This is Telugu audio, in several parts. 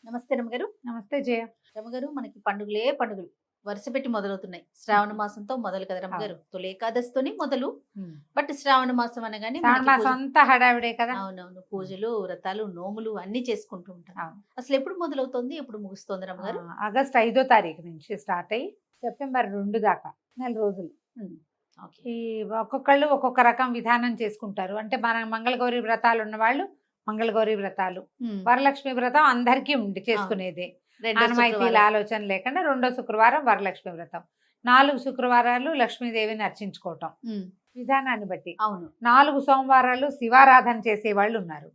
నమస్తే రమగారు. నమస్తే జయ. రమగారు, మనకి పండుగలే పండుగలు వరుస పెట్టి మొదలవుతున్నాయి. శ్రావణ మాసంతో మొదలు కదా రమగారు. అవును. తొలి ఏకాదశితోని మొదలు. హ్మ్. బట్ శ్రావణ మాసం అనగానే శ్రావణ మనకి మాసం అంతా హడావిడే కదా. అవునవును, పూజలు, వ్రతాలు, నోములు అన్ని చేసుకుంటూ ఉంటాం. అవును. అసలు ఎప్పుడు మొదలవుతుంది, ఎప్పుడు ముగుస్తుంది రమగారు? ఆగస్ట్ 5వ తారీఖు నుంచి స్టార్ట్ అయ్యి సెప్టెంబర్ 2 దాకా నెల రోజులు. ఉమ్, ఓకే. ఈ ఒక్కొక్కళ్ళు ఒక్కొక్క రకం విధానం చేసుకుంటారు. అంటే మన మంగళగౌరి వ్రతాలు ఉన్న వాళ్ళు మంగళగౌరి వ్రతాలు, వరలక్ష్మి వ్రతం అందరికీ ఉంది చేసుకునేదే. రెండో ఆనవాయితీల శుక్రవారం. ఆలోచన లేకుండా రెండో శుక్రవారం వరలక్ష్మి వ్రతం, 4 శుక్రవారాలు లక్ష్మీదేవిని అర్చించుకోవటం ఉమ్, విధానాన్ని బట్టి. అవును. 4 సోమవారాలు శివారాధన చేసే వాళ్ళు ఉన్నారు.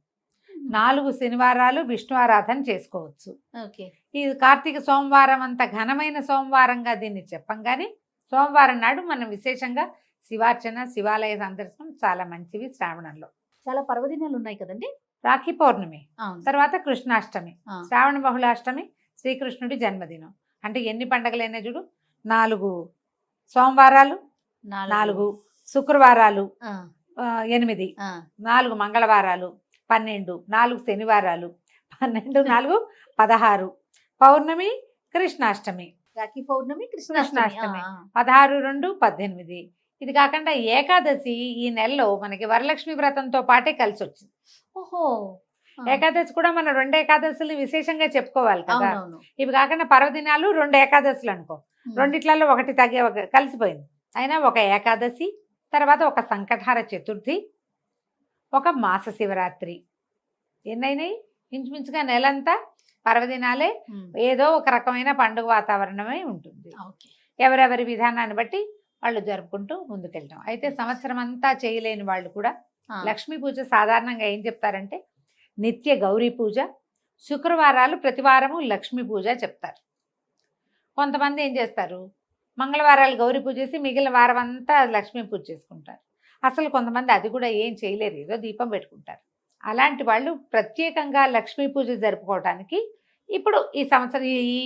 4 శనివారాలు విష్ణు ఆరాధన చేసుకోవచ్చు. ఓకే. ఈ కార్తీక సోమవారం అంత ఘనమైన సోమవారంగా దీన్ని చెప్పం కానీ సోమవారం నాడు మనం విశేషంగా శివార్చన, శివాలయ సందర్శనం చాలా మంచివి. శ్రావణంలో చాలా పర్వదినాలు ఉన్నాయి కదండి. రాఖీ పౌర్ణమి, అవును. తర్వాత కృష్ణాష్టమి, ఆ, శ్రావణ బహుళాష్టమి, శ్రీకృష్ణుడి జన్మదినం. అంటే ఎన్ని పండగలైనా చూడు, 4 సోమవారాలు, 4 శుక్రవారాలు, ఆ, 8, ఆ, 4 మంగళవారాలు, 12, 4 శనివారాలు, 12, 4, 16, పౌర్ణమి, కృష్ణాష్టమి, రాఖీ పౌర్ణమి, కృష్ణాష్టమి. కృష్ణాష్టమి, 16, 2, 18. ఇది కాకుండా ఏకాదశి ఈ నెలలో మనకి వరలక్ష్మి వ్రతంతో పాటే కలిసి వచ్చింది. ఓహో. ఆ, ఏకాదశి కూడా మనం 2 ఏకాదశులు విశేషంగా చెప్పుకోవాలి కదా. అవునవును. ఇవి కాకుండా పర్వదినాలు 2 ఏకాదశులు అనుకో, రెండిట్లలో ఒకటి తగ్గే కలిసిపోయింది. అయినా ఒక ఏకాదశి, తర్వాత ఒక సంకటహార చతుర్థి, ఒక మాస శివరాత్రి, ఎన్నైనాయి ఇంచుమించుగా నెలంతా పర్వదినాలే. ఉమ్, ఏదో ఒక రకమైన పండుగ వాతావరణమే ఉంటుంది. ఓకే. ఎవరెవరి విధానాన్ని బట్టి వాళ్ళు జరుపుకుంటూ ముందుకెళ్ళడం. అయితే సంవత్సరం అంతా చేయలేని వాళ్ళు కూడా ఆ, లక్ష్మీ పూజ సాధారణంగా ఏం చెప్తారంటే నిత్య గౌరీ పూజ, శుక్రవారాలు ప్రతివారము లక్ష్మీ పూజ చెప్తారు. కొంతమంది ఏం చేస్తారు, మంగళవారాలు గౌరీ పూజ చేసి మిగిలిన వారం అంతా లక్ష్మీ పూజ చేసుకుంటారు. అసలు కొంతమంది అది కూడా ఏం చేయలేరు, ఏదో దీపం పెట్టుకుంటారు. అలాంటి వాళ్ళు ప్రత్యేకంగా లక్ష్మీ పూజ జరుపుకోవటానికి ఇప్పుడు ఈ సంవత్సరం ఈ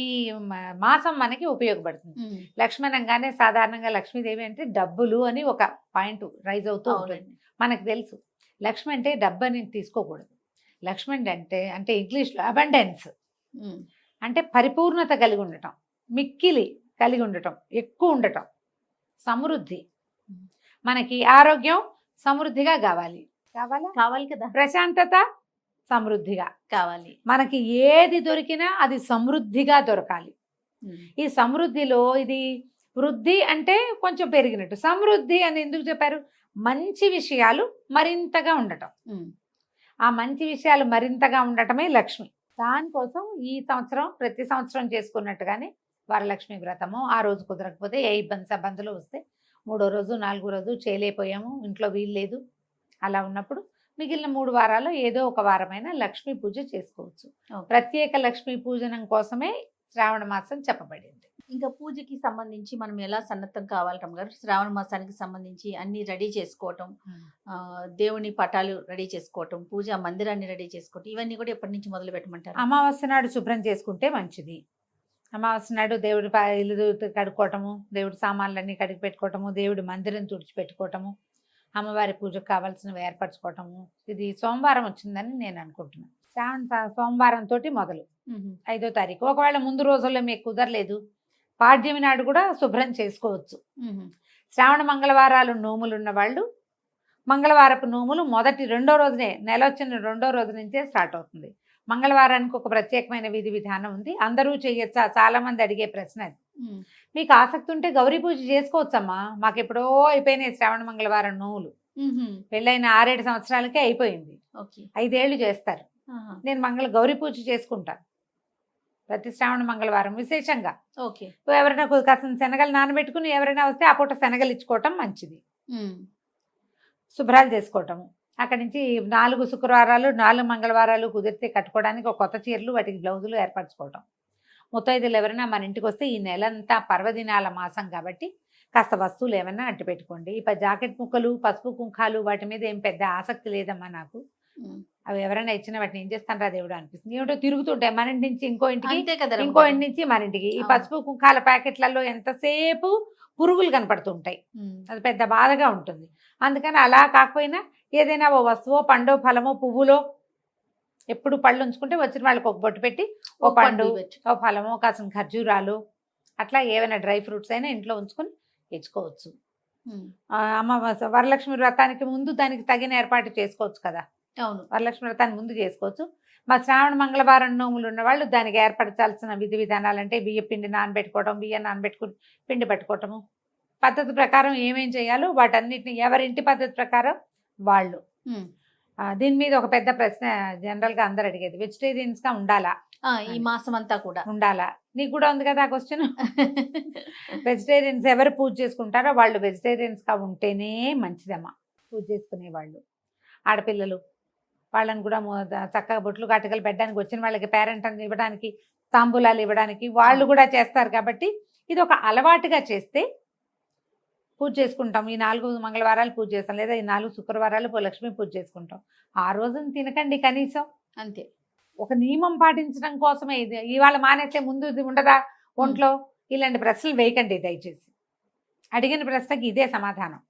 మాసం మనకి ఉపయోగపడుతుంది. ఉమ్, లక్ష్మణంగానే సాధారణంగా లక్ష్మీదేవి అంటే డబ్బులు అని ఒక పాయింట్ రైజ్ అవుతూ ఉంటుంది. అవునండి. మనకు తెలుసు లక్ష్మి అంటే డబ్బు అని తీసుకోకూడదు. లక్ష్మి అంటే ఇంగ్లీష్లో అబండెన్స్ ఉమ్, అంటే పరిపూర్ణత కలిగి ఉండటం, మిక్కిలి కలిగి ఉండటం, ఎక్కువ ఉండటం, సమృద్ధి. మనకి ఆరోగ్యం సమృద్ధిగా కావాలి, కావాలి కదా. ప్రశాంతత సమృద్ధిగా కావాలి. మనకి ఏది దొరికినా అది సమృద్ధిగా దొరకాలి. ఉమ్, ఈ సమృద్ధిలో ఇది వృద్ధి అంటే కొంచెం పెరిగినట్టు, సమృద్ధి అని ఎందుకు చెప్పారు, మంచి విషయాలు మరింతగా ఉండటం. ఉమ్, ఆ మంచి విషయాలు మరింతగా ఉండటమే లక్ష్మి. దానికోసం ఈ సంవత్సరం ప్రతి సంవత్సరం చేసుకున్నట్టుగానే వరలక్ష్మి వ్రతము, ఆ రోజు కుదరకపోతే ఏ ఇబ్బందులు వస్తే 3వ రోజు 4వ రోజు చేయలేకపోయాము, ఇంట్లో వీలు లేదు, అలా ఉన్నప్పుడు మిగిలిన 3 వారాలు ఏదో ఒక వారమైన లక్ష్మీ పూజ చేసుకోవచ్చు. ఓకే. ప్రత్యేక లక్ష్మీ పూజనం కోసమే శ్రావణ మాసం చెప్పబడింది. ఇంకా పూజకి సంబంధించి మనం ఎలా సన్నద్ధం కావాలి రమ్మగారు? శ్రావణ మాసానికి సంబంధించి అన్ని రెడీ చేసుకోవటం, దేవుని పటాలు రెడీ చేసుకోవటం, పూజా మందిరాన్ని రెడీ చేసుకోవటం, ఇవన్నీ కూడా ఎప్పటి నుంచి మొదలు పెట్టమంటారు? అమావాస్య నాడు శుభ్రం చేసుకుంటే మంచిది. అమావాస్య నాడు దేవుడి ఇల్లు కడుక్కోవటము, దేవుడి సామాన్లన్నీ కడిగి పెట్టుకోవటము, దేవుడి మందిరం తుడిచిపెట్టుకోవటము, అమ్మవారి పూజకు కావాల్సినవి ఏర్పరచుకోవటము. ఇది సోమవారం వచ్చిందని నేను అనుకుంటున్నాను. సోమవారం తోటి మొదలు 5వ తారీఖు. ఒకవేళ ముందు రోజుల్లో మీకు కుదరలేదు, పాడ్యమి నాడు కూడా శుభ్రం చేసుకోవచ్చు. శ్రావణ మంగళవారాలు నోములు ఉన్న వాళ్ళు మంగళవారపు నోములు రెండో రోజునే, నెల వచ్చిన 2వ రోజు నుంచే స్టార్ట్ అవుతుంది. మంగళవారానికి ఒక ప్రత్యేకమైన విధి విధానం ఉంది. అందరూ చేయొచ్చా, చాలా మంది అడిగే ప్రశ్న అది. మీకు ఆసక్తి ఉంటే గౌరీ పూజ చేసుకోవచ్చమ్మా. మాకు ఎప్పుడో అయిపోయినాయి శ్రావణ మంగళవారం నోములు. పెళ్ళైన 6-7 సంవత్సరాలకే అయిపోయింది. 5 ఏళ్ళు చేస్తారు. నేను గౌరీ పూజ చేసుకుంటాను ప్రతి శ్రావణ మంగళవారం విశేషంగా. ఓకే. ఎవరైనా కాస్త శనగలు నానబెట్టుకుని ఎవరైనా వస్తే ఆ పూట శనగలు ఇచ్చుకోవటం మంచిది. శుభ్రాలు చేసుకోవటము. అక్కడి నుంచి 4 శుక్రవారాలు 4 మంగళవారాలు కుదిరితే కట్టుకోవడానికి ఒక కొత్త చీరలు, వాటికి బ్లౌజులు ఏర్పరచుకోవటం. ముత్తైదులు ఎవరైనా మన ఇంటికి వస్తే ఈ నెలంతా పర్వదినాల మాసం కాబట్టి కాస్త వస్తువులు ఏమైనా అట్టు పెట్టుకోండి. జాకెట్ ముక్కలు, పసుపు కుంకాలు వాటి మీద ఏం పెద్ద ఆసక్తి లేదమ్మా నాకు. అవి ఎవరైనా ఇచ్చిన వాటిని ఏం చేస్తాను రా దేవుడు అనిపిస్తుంది. ఏమిటో తిరుగుతుంటాయి మన ఇంటి నుంచి ఇంకో ఇంటికి, ఇంకో ఇంటి నుంచి మన ఇంటికి. ఈ పసుపు కుంకాల ప్యాకెట్లలో ఎంతసేపు పురుగులు కనపడుతుంటాయి, అది పెద్ద బాధగా ఉంటుంది. అందుకని అలా కాకపోయినా ఏదైనా ఓ వస్తువో, పండో, ఫలమో, పువ్వులో ఎప్పుడు పళ్ళు ఉంచుకుంటే వచ్చిన వాళ్ళకి ఒక బొట్టు పెట్టి ఓ పండు ఓ ఫలము కాసిన ఖర్జూరాలు అట్లా ఏమైనా డ్రై ఫ్రూట్స్ అయినా ఇంట్లో ఉంచుకొని తెచ్చుకోవచ్చు. అమ్మ వరలక్ష్మి వ్రతానికి ముందు దానికి తగిన ఏర్పాటు చేసుకోవచ్చు కదా. అవును, వరలక్ష్మి వ్రతాన్ని ముందు చేసుకోవచ్చు. మా శ్రావణ మంగళవారం నోములు ఉన్న వాళ్ళు దానికి ఏర్పరచాల్సిన విధి విధానాలు అంటే బియ్య పిండి నానబెట్టుకోవడం, బియ్యం నానబెట్టుకుని పిండి పట్టుకోవటము, పద్ధతి ప్రకారం ఏమేం చేయాలో వాటన్నిటిని ఎవరింటి పద్ధతి ప్రకారం వాళ్ళు. దీని మీద ఒక పెద్ద ప్రశ్న జనరల్గా అందరు అడిగేది, వెజిటేరియన్స్గా ఉండాలా ఈ మాసం అంతా కూడా ఉండాలా? నీకు కూడా ఉంది కదా ఆ క్వశ్చన్. వెజిటేరియన్స్ ఎవరు పూజ చేసుకుంటారో వాళ్ళు వెజిటేరియన్స్గా ఉంటేనే మంచిదమ్మా. పూజ చేసుకునే వాళ్ళు ఆడపిల్లలు వాళ్ళని కూడా చక్కగా బొట్లు కాటుకలు పెట్టడానికి, వచ్చిన వాళ్ళకి పేరెంట్ అని ఇవ్వడానికి, తాంబూలాలు ఇవ్వడానికి వాళ్ళు కూడా చేస్తారు. కాబట్టి ఇది ఒక అలవాటుగా చేస్తే పూజ చేసుకుంటాం. ఈ 4 మంగళవారాలు పూజ చేస్తాం, లేదా ఈ 4 శుక్రవారాలు లక్ష్మీ పూజ చేసుకుంటాం. ఆ రోజున తినకండి కనీసం. అంతే, ఒక నియమం పాటించడం కోసమే. ఇది ఇవాళ మానేస్తే ముందు ఇది ఉండదా ఒంట్లో? ఇలాంటి ప్రశ్నలు వేయకండి దయచేసి. అడిగిన ప్రశ్నకి ఇదే సమాధానం.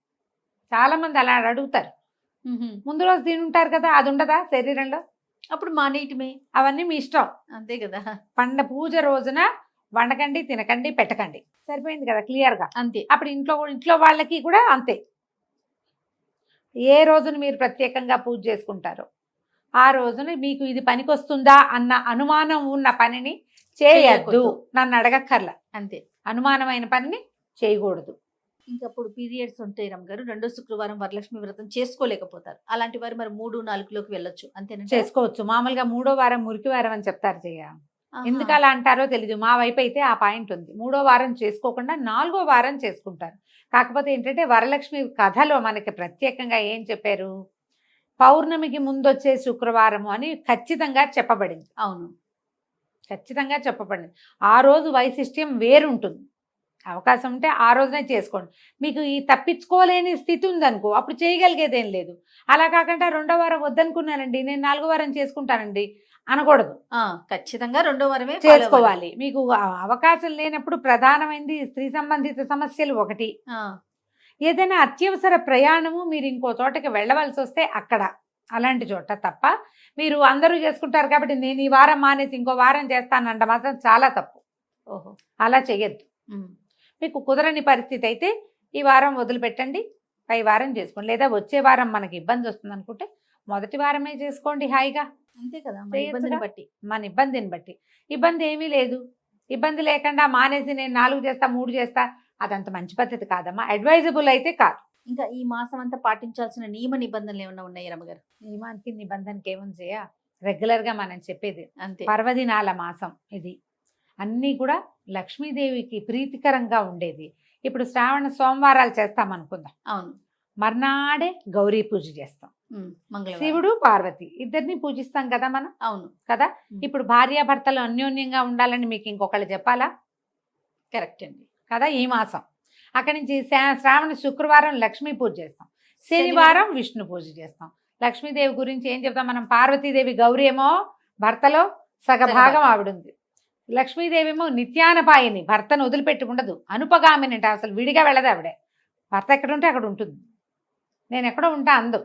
చాలా మంది అలా అడుగుతారు. ముందు రోజు తినుంటారు కదా, అది ఉండదా శరీరంలో? అప్పుడు మానేయటమే. అవన్నీ మీ ఇష్టం, అంతే కదా. పూజ రోజున వండకండి, తినకండి, పెట్టకండి, సరిపోయింది కదా, క్లియర్గా. అంతే. అప్పుడు ఇంట్లో వాళ్ళకి కూడా అంతే. ఏ రోజున మీరు ప్రత్యేకంగా పూజ చేసుకుంటారో ఆ రోజున మీకు ఇది పనికొస్తుందా అన్న అనుమానం ఉన్న పనిని చేయొద్దు. నన్ను అడగక్కర్లా. అంతే, అనుమానమైన పనిని చేయకూడదు. ఇంకప్పుడు పీరియడ్స్ ఉంటాయి రమ్మగారు, 2వ శుక్రవారం వరలక్ష్మి వ్రతం చేసుకోలేకపోతారు. అలాంటి వారు మరి 3, 4లోకి వెళ్ళొచ్చు, అంతేనా? చేసుకోవచ్చు. మామూలుగా 3వ వారం మురికి వారం అని చెప్తారు చెయ్య. ఎందుకు అలా అంటారో తెలీదు. మా వైపు అయితే ఆ పాయింట్ ఉంది. 3వ వారం చేసుకోకుండా 4వ వారం చేసుకుంటారు. కాకపోతే ఏంటంటే వరలక్ష్మి కథలో మనకి ప్రత్యేకంగా ఏం చెప్పారు, పౌర్ణమికి ముందు వచ్చే శుక్రవారము అని ఖచ్చితంగా చెప్పబడింది. అవును, ఖచ్చితంగా చెప్పబడింది. ఆ రోజు వైశిష్ట్యం వేరుంటుంది. అవకాశం ఉంటే ఆ రోజునే చేసుకోండి. మీకు ఈ తప్పించుకోలేని స్థితి ఉందనుకో అప్పుడు చేయగలిగేది ఏం లేదు. అలా కాకుండా 2వ వారం వద్దనుకున్నానండి, నేను 4వ వారం చేసుకుంటానండి అనకూడదు. ఖచ్చితంగా 2వ వారమే చేసుకోవాలి. మీకు అవకాశం లేనప్పుడు ప్రధానమైనది స్త్రీ సంబంధిత సమస్యలు ఒకటి, ఏదైనా అత్యవసర ప్రయాణము మీరు ఇంకో చోటకి వెళ్ళవలసి వస్తే అక్కడ, అలాంటి చోట తప్ప మీరు అందరూ చేసుకుంటారు కాబట్టి నేను ఈ వారం మానేసి ఇంకో వారం చేస్తానంట మాత్రం చాలా తప్పు. అలా చెయ్యొద్దు. మీకు కుదరని పరిస్థితి అయితే ఈ వారం వదిలిపెట్టండి, పై వారం చేసుకోండి. లేదా వచ్చే వారం మనకి ఇబ్బంది వస్తుంది అనుకుంటే మొదటి వారమే చేసుకోండి హాయిగా. అంతే కదా, మన ఇబ్బందిని బట్టి. ఇబ్బంది ఏమీ లేదు. ఇబ్బంది లేకుండా మానేసి నేను 4 చేస్తా 3 చేస్తా అదంత మంచి పద్ధతి కాదమ్మా. అడ్వైజబుల్ అయితే కాదు. ఇంకా ఈ మాసం అంతా పాటించాల్సిన నియమ నిబంధనలు ఏమన్నా ఉన్నాయి రమ్మగారు? నియమానికి నిబంధనకి ఏముంది చేయ, రెగ్యులర్గా మనం చెప్పేది అంతే. పర్వదినాల మాసం ఇది. అన్నీ కూడా లక్ష్మీదేవికి ప్రీతికరంగా ఉండేది. ఇప్పుడు శ్రావణ సోమవారాలు చేస్తాం అనుకుందాం. అవును, మర్నాడే గౌరీ పూజ చేస్తాం. శివుడు పార్వతి ఇద్దరిని పూజిస్తాం కదా మనం. అవును కదా. ఇప్పుడు భార్యాభర్తలు అన్యోన్యంగా ఉండాలని మీకు ఇంకొకళ్ళు చెప్పాలా? కరెక్ట్ అండి కదా. ఈ మాసం అక్కడి నుంచి శ్రావణ శుక్రవారం లక్ష్మీ పూజ చేస్తాం, శనివారం విష్ణు పూజ చేస్తాం. లక్ష్మీదేవి గురించి ఏం చెప్తాం మనం? పార్వతీదేవి గౌరీ ఏమో భర్తలో సగభాగం ఆవిడుంది. లక్ష్మీదేవి ఏమో నిత్యానపాయిని, భర్తను వదిలిపెట్టి ఉండదు, అనుపగామిని అంటే అసలు విడిగా వెళ్ళదు ఆవిడే. భర్త ఎక్కడ ఉంటే అక్కడ ఉంటుంది, నేను ఎక్కడో ఉంటా అందు.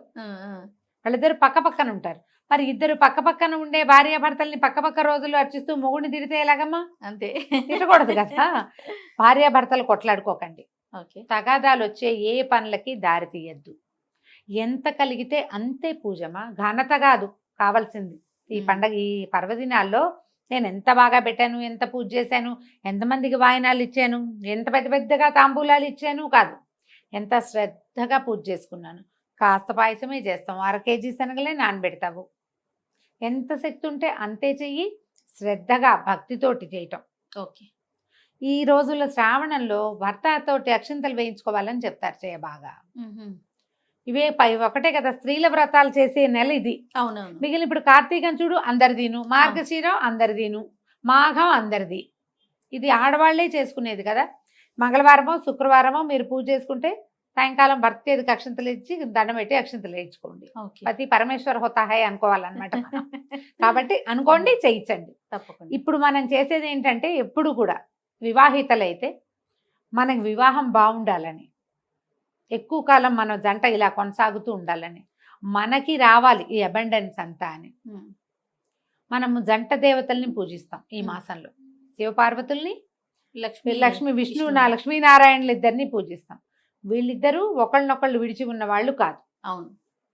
వాళ్ళిద్దరు పక్క పక్కన ఉంటారు. మరి ఇద్దరు పక్క పక్కన ఉండే భార్యాభర్తల్ని పక్క రోజులు అర్చిస్తూ మొగుడిని తిడితే ఎలాగమ్మా? అంతే, తిట్టకూడదు కదా. భార్యాభర్తలు కొట్లాడుకోకండి. తగాదాలు వచ్చే ఏ పనులకి దారి తీయద్దు. ఎంత కలిగితే అంతే పూజమా, ఘనత కాదు కావాల్సింది. ఈ పండగ ఈ పర్వదినాల్లో నేను ఎంత బాగా పెట్టాను, ఎంత పూజ చేశాను, ఎంతమందికి వాయినాలు ఇచ్చాను, ఎంత పెద్దగా తాంబూలాలు ఇచ్చాను కాదు, ఎంత శ్రద్ధగా పూజ చేసుకున్నాను. కాస్త పాయసమే చేస్తాం, 1/2 కేజీ శనగలే నానబెడతావు. ఎంత శక్తి ఉంటే అంతే చెయ్యి, శ్రద్ధగా భక్తితోటి చేయటం. ఓకే. ఈ రోజుల్లో శ్రావణంలో భర్తతోటి అక్షింతలు వేయించుకోవాలని చెప్తారు చేయ బాగా. ఇవే ఒకటే కదా స్త్రీల వ్రతాలు చేసే నెల ఇది. అవునవును. మిగిలిన ఇప్పుడు కార్తీకం చూడు అందరిదీను, మార్గశీరం అందరిదీను, మాఘం అందరిది. ఇది ఆడవాళ్లే చేసుకునేది కదా. మంగళవారమో శుక్రవారమో మీరు పూజ చేసుకుంటే సాయంకాలం భర్త చేతికి అక్షింతలు ఇచ్చి దండం పెట్టి అక్షింతలు వేయించుకోండి. పతి పరమేశ్వర హోతాహే అనుకోవాలన్నమాట. కాబట్టి అనుకోండి, చేయించండి తప్పకుండా. ఇప్పుడు మనం చేసేది ఏంటంటే ఎప్పుడు కూడా వివాహితలైతే మనకు వివాహం బాగుండాలని, ఎక్కువ కాలం మన జంట ఇలా కొనసాగుతూ ఉండాలని, మనకి రావాలి ఈ అబండెన్స్ అంతా అని మనము జంట దేవతల్ని పూజిస్తాం ఈ మాసంలో. శివపార్వతుల్ని, లక్ష్మి విష్ణు లక్ష్మీనారాయణులు ఇద్దరిని పూజిస్తాం. వీళ్ళిద్దరూ ఒకళ్ళనొకళ్ళు విడిచి ఉన్న వాళ్ళు కాదు. అవును.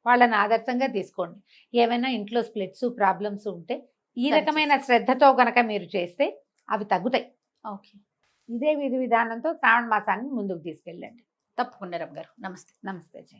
వాళ్ళని ఆదర్శంగా తీసుకోండి. ఏమైనా ఇంట్లో స్ప్లిట్స్ ప్రాబ్లమ్స్ ఉంటే ఈ సరి రకమైన శ్రద్ధతో గనక మీరు చేస్తే అవి తగ్గుతాయి. ఓకే. ఇదే విధి విధానంతో శ్రావణ మాసాన్ని ముందుకు తీసుకెళ్ళండి. తప్పకుండా రమ్య గారు. నమస్తే. నమస్తే జయ.